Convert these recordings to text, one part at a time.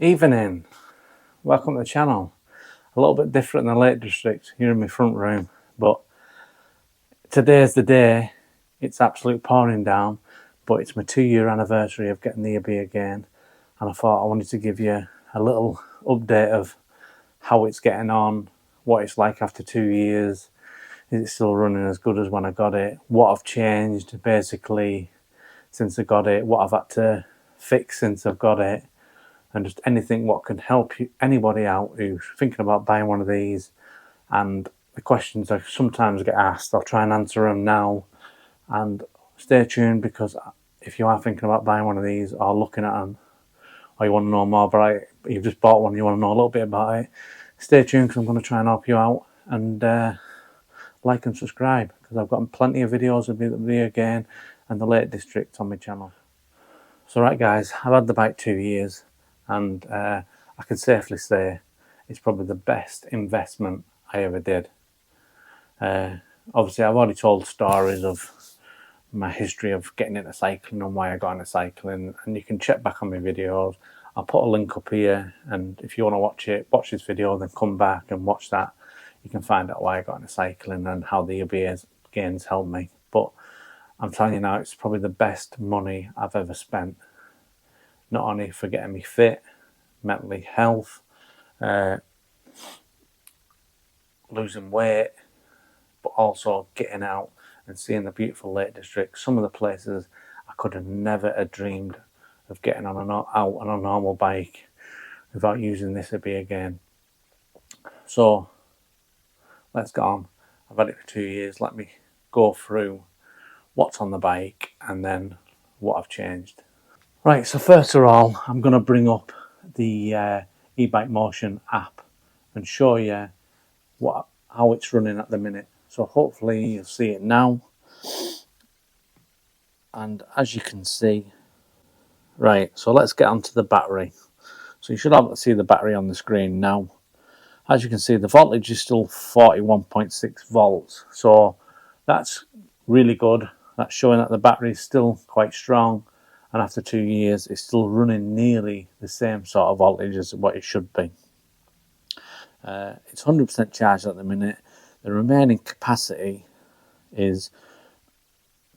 Evening, welcome to the channel. A little bit different in the Lake District here in my front room, but today's the day. It's absolute pouring down, but it's my 2-year anniversary of getting the Orbea Gain, and I thought I wanted to give you a little update of how it's getting on, what it's like after 2 years, is it still running as good as when I got it, what I've changed basically since I got it, what I've had to fix since I've got it, and just anything what can help anybody out who's thinking about buying one of these. And the questions I sometimes get asked, I'll try and answer them now. And stay tuned, because if you are thinking about buying one of these or looking at them, or you want to know more about it, you've just bought one, you want to know a little bit about it, stay tuned, because I'm going to try and help you out. And like and subscribe, because I've got plenty of videos of the Orbea Gain and the Lake District on my channel. So right guys, I've had the bike 2 years, and I can safely say it's probably the best investment I ever did. Obviously I've already told stories of my history of getting into cycling and why I got into cycling, and you can check back on my videos. I'll put a link up here, and if you want to watch this video, then come back and watch that. You can find out why I got into cycling and how the Orbea Gains helped me. But I'm telling you now, it's probably the best money I've ever spent. Not only for getting me fit, mentally health, losing weight, but also getting out and seeing the beautiful Lake District. Some of the places I could have never dreamed of getting out on a normal bike without using this Orbea Gain. So let's get on. I've had it for 2 years. Let me go through what's on the bike and then what I've changed. Right, so first of all, I'm going to bring up the e-bike motion app and show you how it's running at the minute. So hopefully you'll see it now. And as you can see, right, so let's get onto the battery. So you should be able to see the battery on the screen now. As you can see, the voltage is still 41.6 volts. So that's really good. That's showing that the battery is still quite strong. And after 2 years, it's still running nearly the same sort of voltage as what it should be. It's 100% charged at the minute. The remaining capacity is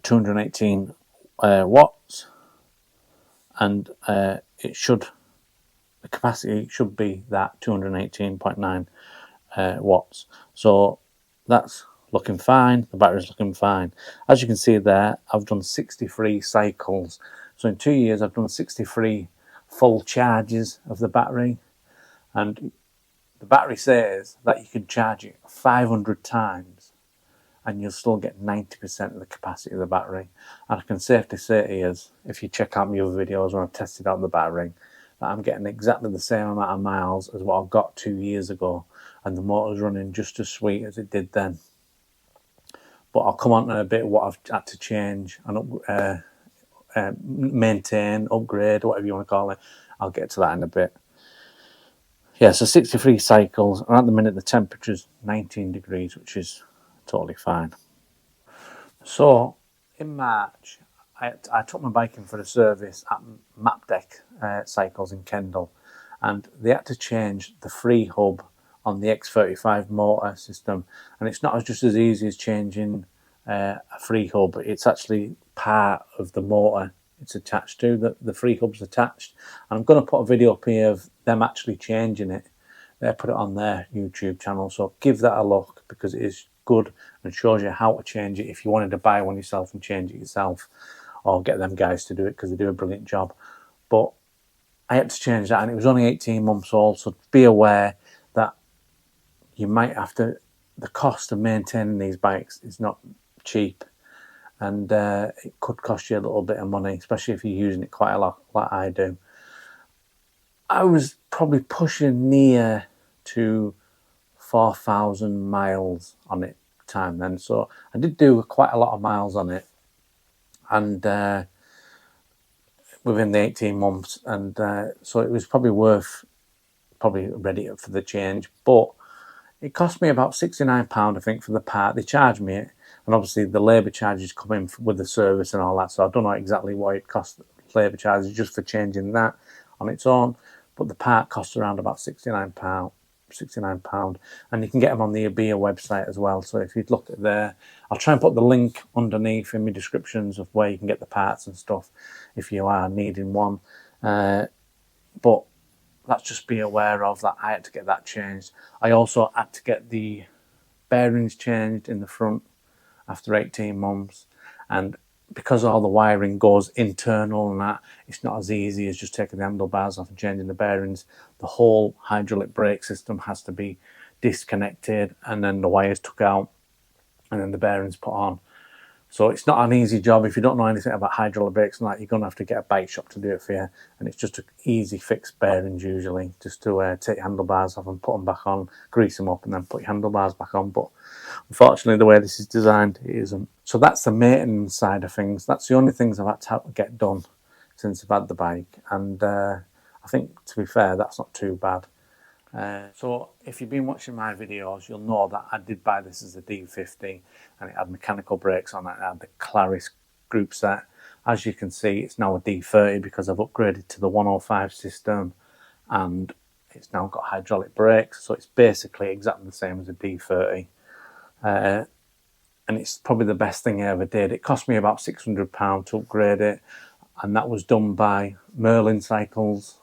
218 watts, and the capacity should be that 218.9 watts. So that's looking fine. The battery's looking fine. As you can see there, I've done 63 cycles. So in 2 years, I've done 63 full charges of the battery, and the battery says that you can charge it 500 times and you'll still get 90% of the capacity of the battery. And I can safely say to you, if you check out my other videos where I've tested out the battery, that I'm getting exactly the same amount of miles as what I got 2 years ago, and the motor's running just as sweet as it did then. But I'll come on to a bit what I've had to change and maintain, upgrade, whatever you want to call it. I'll get to that in a bit. Yeah, so 63 cycles, and at the minute the temperature's 19 degrees, which is totally fine. So in March, I took my bike in for a service at Mapdeck Cycles in Kendal, and they had to change the free hub on the X35 motor system. And it's not just as easy as changing a free hub. It's actually part of the motor it's attached to. The free hub's attached, and I'm going to put a video up here of them actually changing it. They put it on their YouTube channel, so give that a look, because it is good and shows you how to change it if you wanted to buy one yourself and change it yourself, or get them guys to do it, because they do a brilliant job. But I had to change that, and it was only 18 months old, so be aware that you might have to, the cost of maintaining these bikes is not cheap, and it could cost you a little bit of money, especially if you're using it quite a lot like I do. I was probably pushing near to 4,000 miles on it time then, so I did do quite a lot of miles on it, and within the 18 months, and so it was probably ready for the change. But it cost me about £69, I think, for the part. They charged me it, and obviously the labour charges come in with the service and all that, so I don't know exactly what it cost, labour charges just for changing that on its own. but the part costs around about £69. £69, and you can get them on the Orbea website as well. So if you'd look at there, I'll try and put the link underneath in my descriptions of where you can get the parts and stuff if you are needing one. But let's just be aware of that. I had to get that changed. I also had to get the bearings changed in the front after 18 months, and because all the wiring goes internal and that, it's not as easy as just taking the handlebars off and changing the bearings. The whole hydraulic brake system has to be disconnected, and then the wires took out, and then the bearings put on. So it's not an easy job. If you don't know anything about hydraulic brakes and that, you're going to have to get a bike shop to do it for you. And it's just an easy fix bearings usually, just to take your handlebars off and put them back on, grease them up, and then put your handlebars back on. But unfortunately, the way this is designed, it isn't. So that's the maintenance side of things. That's the only things I've had to get done since I've had the bike. And I think, to be fair, that's not too bad. So if you've been watching my videos, you'll know that I did buy this as a D50, and it had mechanical brakes on it. It had the Claris group set. As you can see, it's now a D30 because I've upgraded to the 105 system, and it's now got hydraulic brakes. So it's basically exactly the same as a D30. And it's probably the best thing I ever did. It cost me about £600 to upgrade it, and that was done by Marlin Cycles,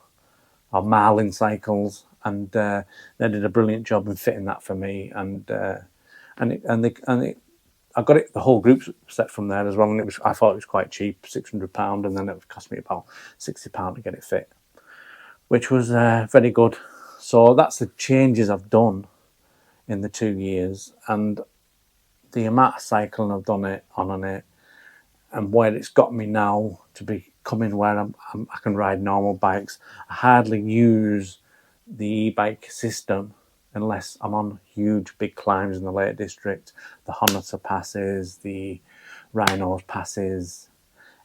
and they did a brilliant job in fitting that for me. I got it, the whole group set from there as well, and I thought it was quite cheap, £600, and then it would cost me about £60 to get it fit, which was very good. So that's the changes I've done in the 2 years, and the amount of cycling I've done it on it, and where it's got me now to be coming where I can ride normal bikes. I hardly use the e-bike system unless I'm on huge big climbs in the Lake District, the Honota passes, the Rhinos passes,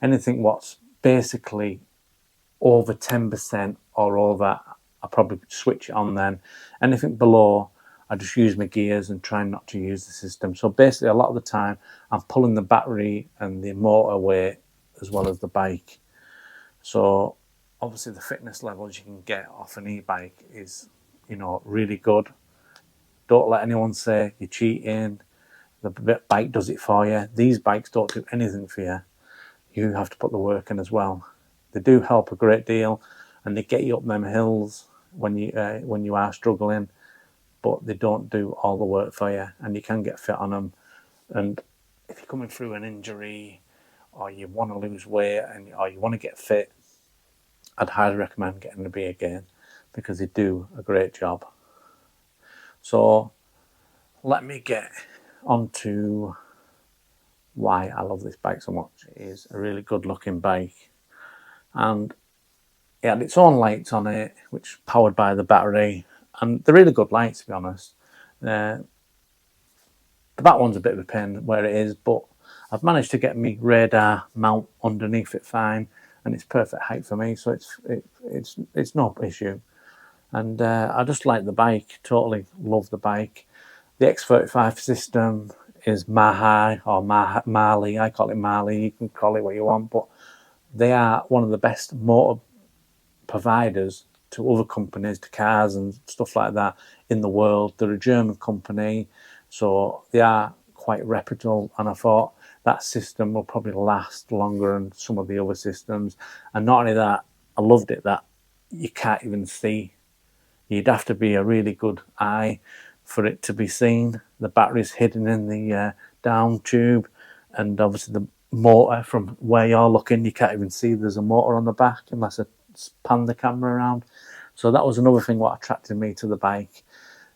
anything what's basically over 10% or over, I probably switch it on then. Anything below, I just use my gears and try not to use the system. So basically a lot of the time I'm pulling the battery and the motor away as well as the bike. So obviously the fitness levels you can get off an e-bike is, really good. Don't let anyone say you're cheating, the bike does it for you. These bikes don't do anything for you. You have to put the work in as well. They do help a great deal, and they get you up them hills when you are struggling, but they don't do all the work for you, and you can get fit on them. And if you're coming through an injury, or you want to lose weight, or you want to get fit, I'd highly recommend getting the Orbea Gain, because they do a great job. So let me get on to why I love this bike so much. It is a really good looking bike, and it had its own lights on it, which powered by the battery, and they're really good lights, to be honest. The back one's a bit of a pain where it is, but I've managed to get me radar mount underneath it fine, and it's perfect height for me, so it's no issue. And I just like the bike, totally love the bike. The X35 system is Mahi or Marley. I call it Marley. You can call it what you want, but they are one of the best motor providers to other companies, to cars and stuff like that in the world. They're a German company, so they are quite reputable, and I thought that system will probably last longer than some of the other systems. And not only that, I loved it that you can't even see. You'd have to be a really good eye for it to be seen. The battery's hidden in the down tube, and obviously the motor, from where you're looking, you can't even see there's a motor on the back unless I pan the camera around. So that was another thing what attracted me to the bike.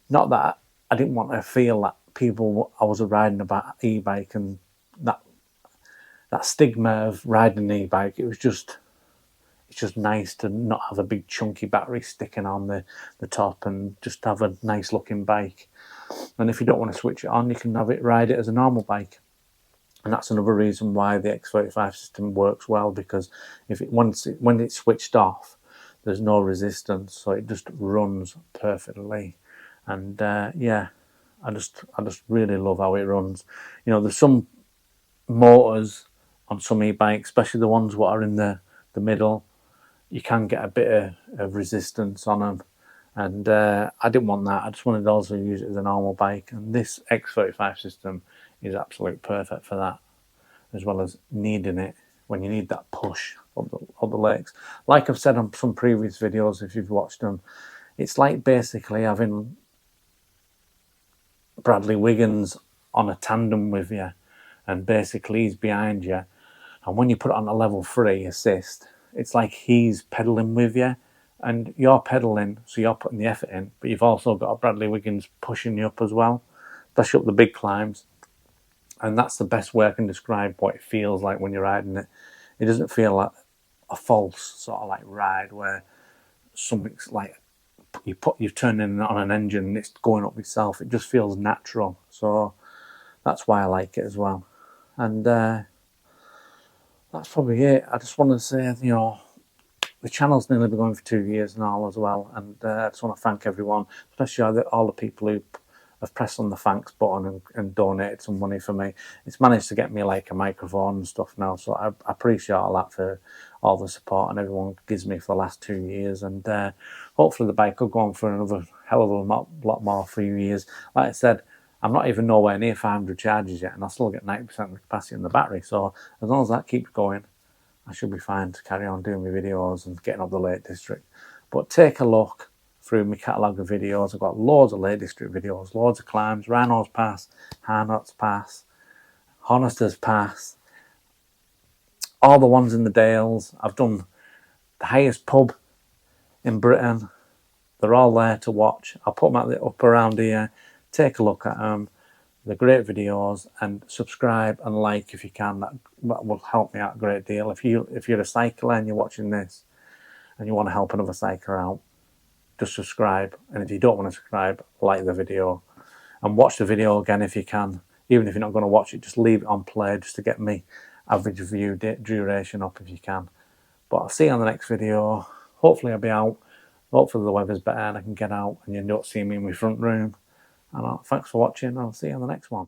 Not that I didn't want to feel that I was riding about e-bike and that stigma of riding an e-bike. It's just nice to not have a big chunky battery sticking on the top, and just have a nice looking bike. And if you don't want to switch it on, you can ride it as a normal bike. And that's another reason why the X35 system works well, because when it's switched off, there's no resistance, so it just runs perfectly. And yeah, I just really love how it runs. There's some motors on some e-bikes, especially the ones what are in the middle. you can get a bit of resistance on them. And I didn't want that. I just wanted to also use it as a normal bike. And this X35 system is absolutely perfect for that, as well as needing it when you need that push up the legs. Like I've said on some previous videos, if you've watched them, it's like basically having Bradley Wiggins on a tandem with you, and basically he's behind you. And when you put it on a level 3 assist, it's like he's pedaling with you, and you're pedaling, so you're putting the effort in, but you've also got Bradley Wiggins pushing you up as well, especially up the big climbs. And that's the best way I can describe what it feels like when you're riding it. It doesn't feel like a false sort of like ride where something's like you've turned in on an engine and it's going up itself. It just feels natural. So that's why I like it as well. And that's probably it. I just want to say, you know, the channel's nearly been going for 2 years now as well, and I just want to thank everyone, especially all the people who have pressed on the thanks button and donated some money for me. It's managed to get me like a microphone and stuff now, so I appreciate all that for all the support and everyone gives me for the last 2 years. And hopefully the bike will go on for another hell of a lot more few years. Like I said, I'm not even nowhere near 500 charges yet, and I still get 90% of the capacity in the battery. So as long as that keeps going, I should be fine to carry on doing my videos and getting up the Lake District. But take a look through my catalogue of videos. I've got loads of Lake District videos, loads of climbs, Rhinos Pass, Harnots Pass, Honesters Pass, all the ones in the Dales. I've done the highest pub in Britain. They're all there to watch. I'll put them up around here. Take a look at them. They're great videos, and subscribe and like if you can. That will help me out a great deal. If you're a cycler and you're watching this and you want to help another cycler out, just subscribe. And if you don't want to subscribe, like the video and watch the video again if you can. Even if you're not going to watch it, just leave it on play just to get me average view duration up if you can. But I'll see you on the next video. Hopefully I'll be out. Hopefully the weather's better and I can get out and you don't see me in my front room. And thanks for watching. I'll see you on the next one.